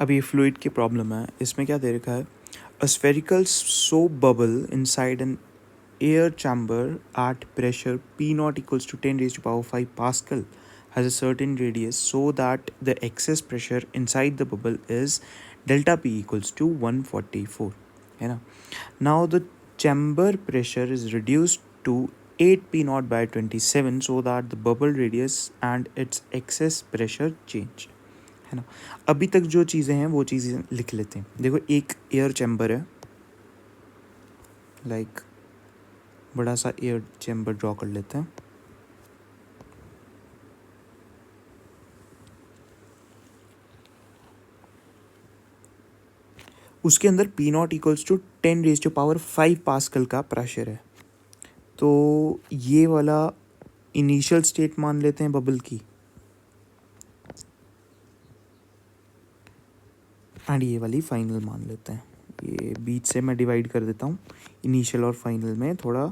अब ये फ्लूइड की प्रॉब्लम है, इसमें क्या दे रखा है, a spherical soap bubble inside N air chamber at pressure P naught equals to 10 raised to power 5 Pascal has a certain radius so that the excess pressure inside the bubble is delta P equals to 144 है ना. Now the chamber pressure is reduced to 8 P naught by 27 so that the bubble radius and its excess pressure change है ना. अभी तक जो चीज़ें हैं वो चीज़ें लिख लेते हैं. देखो एक एयर चैम्बर है, लाइक बड़ा सा एयर चैम्बर ड्रॉ कर लेते हैं. उसके अंदर P naught equals to 10 raise to power 5 pascal का प्रेशर है. तो ये वाला इनिशियल स्टेट मान लेते हैं बबल की, एंड ये वाली फाइनल मान लेते हैं. ये बीच से मैं डिवाइड कर देता हूँ इनिशियल और फाइनल में, थोड़ा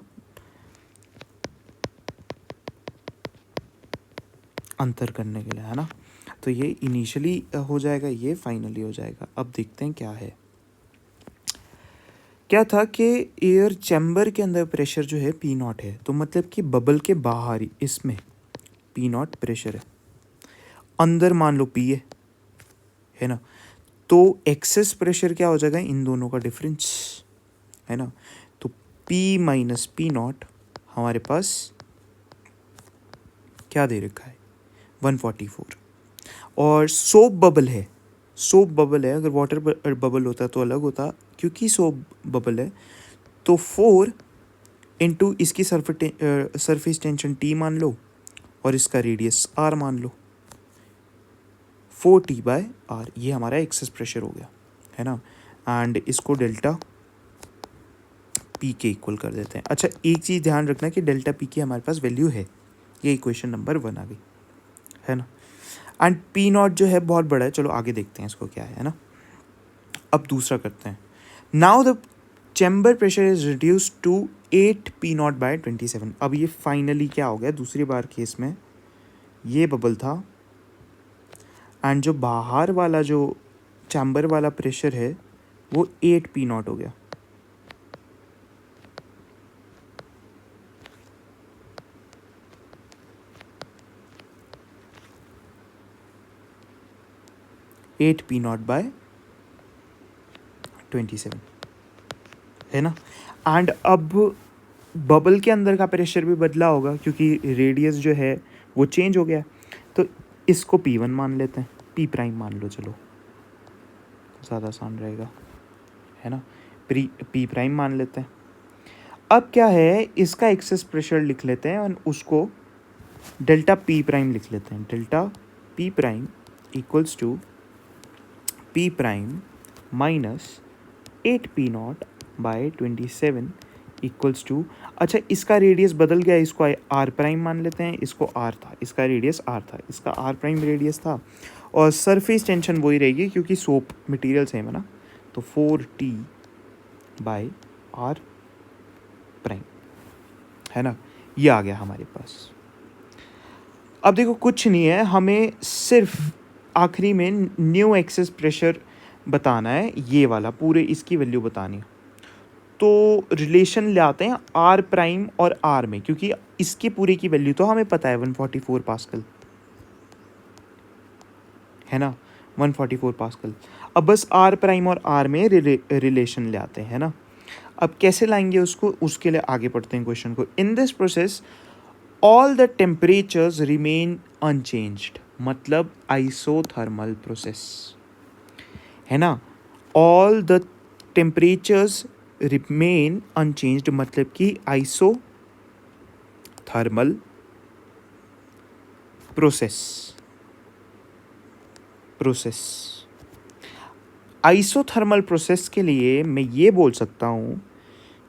अंतर करने के लिए, है ना. तो ये इनिशियली हो जाएगा, ये फाइनली हो जाएगा. अब देखते हैं क्या है. क्या था कि एयर चैम्बर के अंदर प्रेशर जो है पी नॉट है, तो मतलब कि बबल के बाहर ही इसमें पी नॉट प्रेशर है, अंदर मान लो पी है ना. तो एक्सेस प्रेशर क्या हो जाएगा, इन दोनों का डिफरेंस है ना. तो P माइनस पी नॉट हमारे पास क्या दे रखा है, 144. और सोप बबल है, सोप बबल है, अगर वाटर बबल होता तो अलग होता, क्योंकि सोप बबल है तो 4 इंटू इसकी सरफेस टेंशन T मान लो और इसका रेडियस R मान लो, 4T/R. ये हमारा एक्सेस प्रेशर हो गया है ना. एंड इसको डेल्टा पी के इक्वल कर देते हैं. अच्छा एक चीज़ ध्यान रखना कि डेल्टा पी की हमारे पास वैल्यू है, ये इक्वेशन नंबर 1 आ गई है ना. एंड पी नॉट जो है बहुत बड़ा है, चलो आगे देखते हैं इसको क्या है ना. अब दूसरा करते हैं. Now the chamber pressure is reduce to 8 P naught by 27. अब ये फाइनली क्या हो गया, दूसरी बार केस में ये बबल था एंड जो बाहर वाला जो चैम्बर वाला प्रेशर है वो 8 पी नॉट हो गया. एट पी नॉट बाय 27 है ना. एंड अब बबल के अंदर का प्रेशर भी बदला होगा क्योंकि रेडियस जो है वो चेंज हो गया. तो इसको P1 मान लेते हैं, P प्राइम मान लो, चलो ज़्यादा आसान रहेगा है ना. P प्राइम मान लेते हैं. अब क्या है, इसका एक्सेस प्रेशर लिख लेते हैं और उसको डेल्टा P प्राइम लिख लेते हैं. Delta P prime equals to P prime minus 8 P naught by 27 equals to, अच्छा इसका रेडियस बदल गया, इसको आर प्राइम मान लेते हैं. इसको आर था, इसका रेडियस आर था, इसका आर प्राइम रेडियस था, और सरफेस टेंशन वही रहेगी क्योंकि सोप मटेरियल सेम है ना. तो 4T बाय आर प्राइम है ना. ये आ गया हमारे पास. अब देखो कुछ नहीं है, हमें सिर्फ आखिरी में न्यू एक्सेस प्रेशर बताना है, ये वाला पूरे इसकी वैल्यू बतानी है. तो रिलेशन ले आते हैं आर प्राइम और आर में, क्योंकि इसकी पूरी की वैल्यू तो हमें पता है 144 पास्कल है ना, 144 पास्कल. अब बस आर प्राइम और आर में रिलेशन ले आते हैं ना. अब कैसे लाएंगे उसको, उसके लिए आगे पढ़ते हैं क्वेश्चन को. In this process all the temperatures remain unchanged, मतलब आइसोथर्मल प्रोसेस है ना. All the temperatures remain unchanged मतलब कि आइसोथर्मल प्रोसेस. आइसोथर्मल प्रोसेस के लिए मैं ये बोल सकता हूँ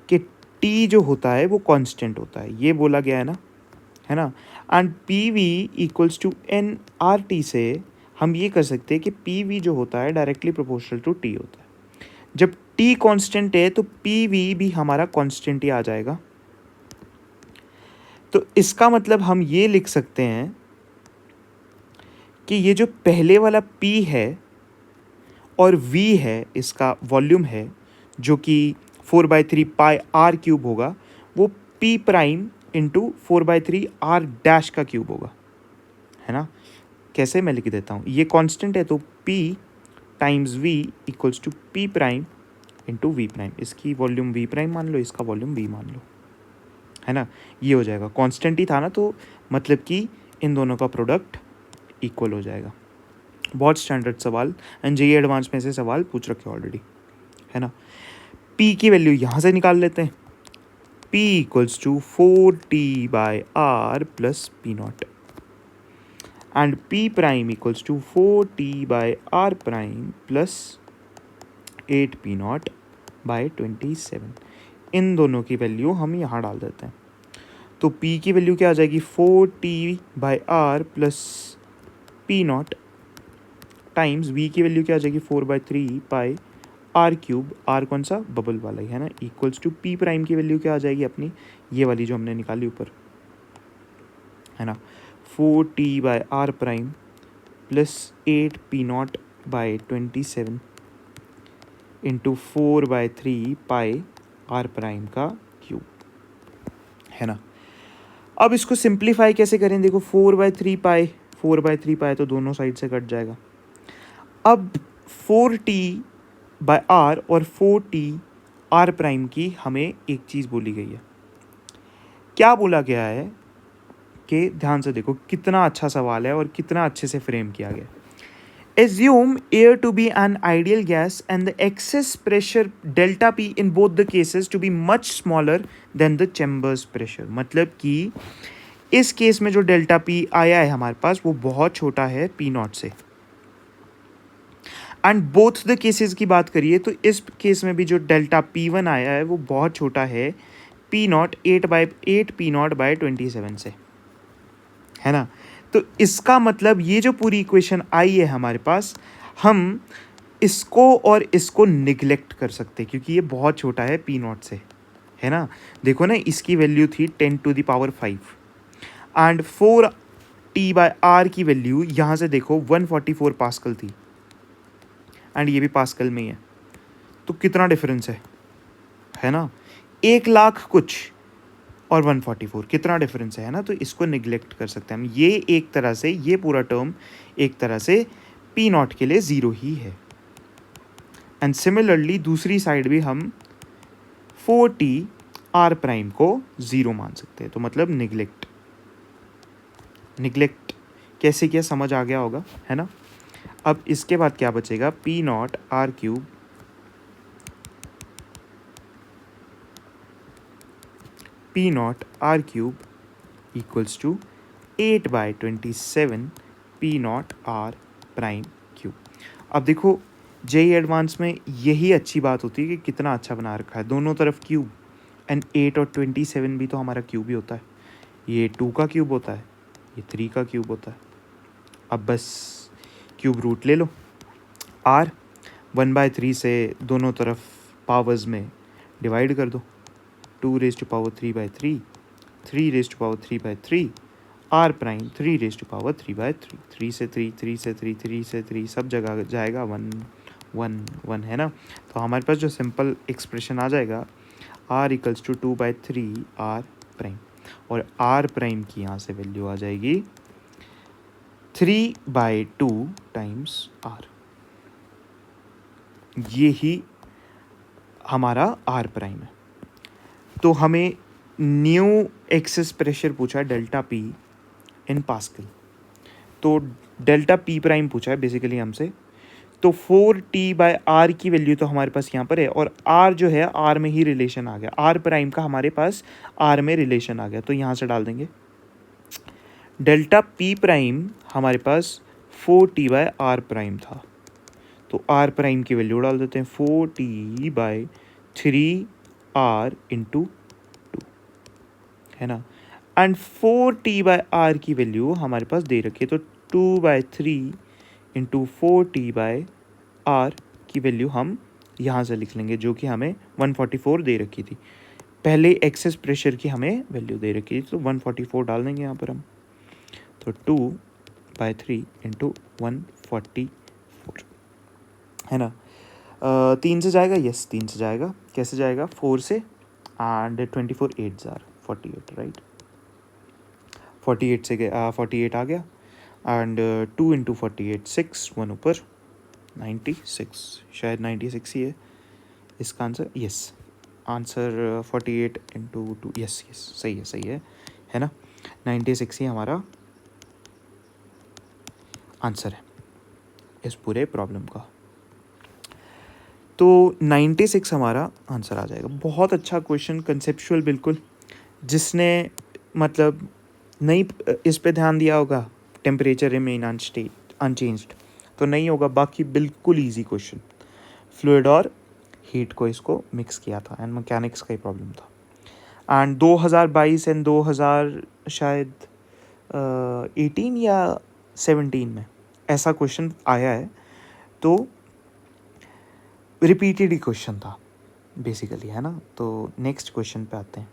कि T जो होता है वो कांस्टेंट होता है, ये बोला गया है ना. And PV equals to nRT से हम ये कर सकते हैं कि PV जो होता है डायरेक्टली प्रोपोर्शनल टू T होता है. जब T कांस्टेंट है तो PV भी हमारा कांस्टेंट ही आ जाएगा. तो इसका मतलब हम ये लिख सकते हैं कि ये जो पहले वाला P है और v है इसका वॉल्यूम है जो कि 4/3 पाई आर क्यूब होगा, वो p prime into 4/3 R dash का क्यूब होगा, है ना। कैसे मैं लिख देता हूँ, ये कांस्टेंट है तो p times v equals to p prime into V prime, इसकी वॉल्यूम v प्राइम मान लो, इसका वॉल्यूम v मान लो, है ना। ये हो जाएगा, कांस्टेंट ही था ना, तो मतलब कि इन दोनों का प्रोडक्ट इक्वल हो जाएगा। बहुत स्टैंडर्ड सवाल, एंड जेईई एडवांस में से सवाल पूछ रखे ऑलरेडी, है ना। p की वैल्यू यहाँ से निकाल लेते हैं, p equals to 4t/r plus P naught and p prime equals to 4t/r prime plus 8p0/27। इन दोनों की वैल्यू हम यहाँ डाल देते हैं, तो p की वैल्यू क्या आ जाएगी 4t/r plus P not times v की वैल्यू क्या आ जाएगी 4/3 पाई आर क्यूब, आर कौन सा, बबल वाला ही, है ना, इक्वल्स टू p प्राइम की वैल्यू क्या आ जाएगी अपनी, ये वाली जो हमने निकाली ऊपर, है ना, 4t/r prime plus 8p0/27 into 4/3 pi R prime का क्यूब, है ना। अब इसको सिंप्लीफाई कैसे करें, देखो 4/3 पाई तो दोनों साइड से कट जाएगा। अब 4t/r और 4t/r प्राइम की हमें एक चीज़ बोली गई है, क्या बोला गया है कि ध्यान से देखो कितना अच्छा सवाल है और कितना अच्छे से फ्रेम किया गया। Assume air to be an ideal gas and the excess pressure delta P in both the cases to be much smaller than the chamber's pressure। मतलब कि इस केस में जो डेल्टा P आया है हमारे पास वो बहुत छोटा है P नॉट से, एंड बोथ द केसेस की बात करिए तो इस केस में भी जो डेल्टा P1 आया है वो बहुत छोटा है P नॉट 8/27 से, है ना। तो इसका मतलब ये जो पूरी इक्वेशन आई है हमारे पास, हम इसको और इसको निगलेक्ट कर सकते हैं क्योंकि ये बहुत छोटा है P नॉट से, है ना। देखो ना, इसकी वैल्यू थी 10⁵ एंड 4t/r की वैल्यू यहाँ से देखो 144 पास्कल थी, एंड ये भी पास्कल में ही है, तो कितना डिफरेंस है ना, 1,00,000 कुछ और 144 कितना डिफरेंस है ना। तो इसको निगलेक्ट कर सकते हैं हम, ये एक तरह से ये पूरा टर्म एक तरह से P नॉट के लिए ज़ीरो ही है, एंड सिमिलरली दूसरी साइड भी हम 4t/r प्राइम को ज़ीरो मान सकते हैं, तो मतलब निगलेक्ट कैसे किया समझ आ गया होगा, है ना। अब इसके बाद क्या बचेगा, P naught R cube equals to 8/27 P naught R prime cube. अब देखो जेईई एडवांस में यही अच्छी बात होती है कि कितना अच्छा बना रखा है, दोनों तरफ क्यूब, एंड 8 और 27 भी तो हमारा क्यूब ही होता है, ये 2 का क्यूब होता है, ये 3 का क्यूब होता है। अब बस क्यूब रूट ले लो, R 1/3 से दोनों तरफ पावर्स में डिवाइड कर दो, 2⁵3/3 3⁵3/3 R प्राइम 3⁵3/3 3 से 3 3 से 3 3 से 3 सब जगह जाएगा 1 1 1, है ना। तो हमारे पास जो सिंपल एक्सप्रेशन आ जाएगा R equals to 2/3 R prime, और R प्राइम की यहाँ से वैल्यू आ जाएगी 3/2 टाइम्स R, ये ही हमारा R प्राइम है। तो हमें न्यू एक्सेस प्रेशर पूछा है डेल्टा P इन पास्कल, तो डेल्टा P प्राइम पूछा है बेसिकली हमसे, तो 4t/r की वैल्यू तो हमारे पास यहाँ पर है, और R जो है R में ही रिलेशन आ गया, R प्राइम का हमारे पास R में रिलेशन आ गया, तो यहाँ से डाल देंगे डेल्टा P प्राइम हमारे पास 4t/r प्राइम था, तो R प्राइम की वैल्यू डाल देते हैं 4t/3r इंटू 2, है ना, एंड 4t/r की वैल्यू हमारे पास दे रखी है, तो 2/3 इंटू 4t/r की वैल्यू हम यहाँ से लिख लेंगे, जो कि हमें 144 दे रखी थी, पहले एक्सेस प्रेशर की हमें वैल्यू दे रखी थी, तो 144 डाल देंगे यहाँ पर हम, तो 2/3 इंटू 144, है ना। 3 से जाएगा, यस 3 से जाएगा। कैसे जाएगा? 4 से, एंड 24 8 जार 48, राइट। 48 से गया, 48 आ गया, एंड 2 इंटू 48 6, 1 ऊपर 96, शायद 96 ही है इसका answer. Yes, answer 48 into 2, yes yes सही है ना। 96 ही हमारा आंसर है इस पूरे प्रॉब्लम का। तो 96 हमारा आंसर आ जाएगा। बहुत अच्छा क्वेश्चन, कंसेप्चुअल बिल्कुल। जिसने मतलब नहीं इस पे ध्यान दिया होगा, टेम्परेचर रिमेन अनचेंज्ड, तो नहीं होगा। बाकी बिल्कुल इजी क्वेश्चन, फ्लूइड और हीट को इसको मिक्स किया था, एंड मैकेनिक्स का ही प्रॉब्लम था। एंड 2022 एंड 2000 शायद 18 या 17 में ऐसा क्वेश्चन आया है। तो रिपीटेड ही क्वेश्चन था बेसिकली, है ना। तो नेक्स्ट क्वेश्चन पे आते हैं।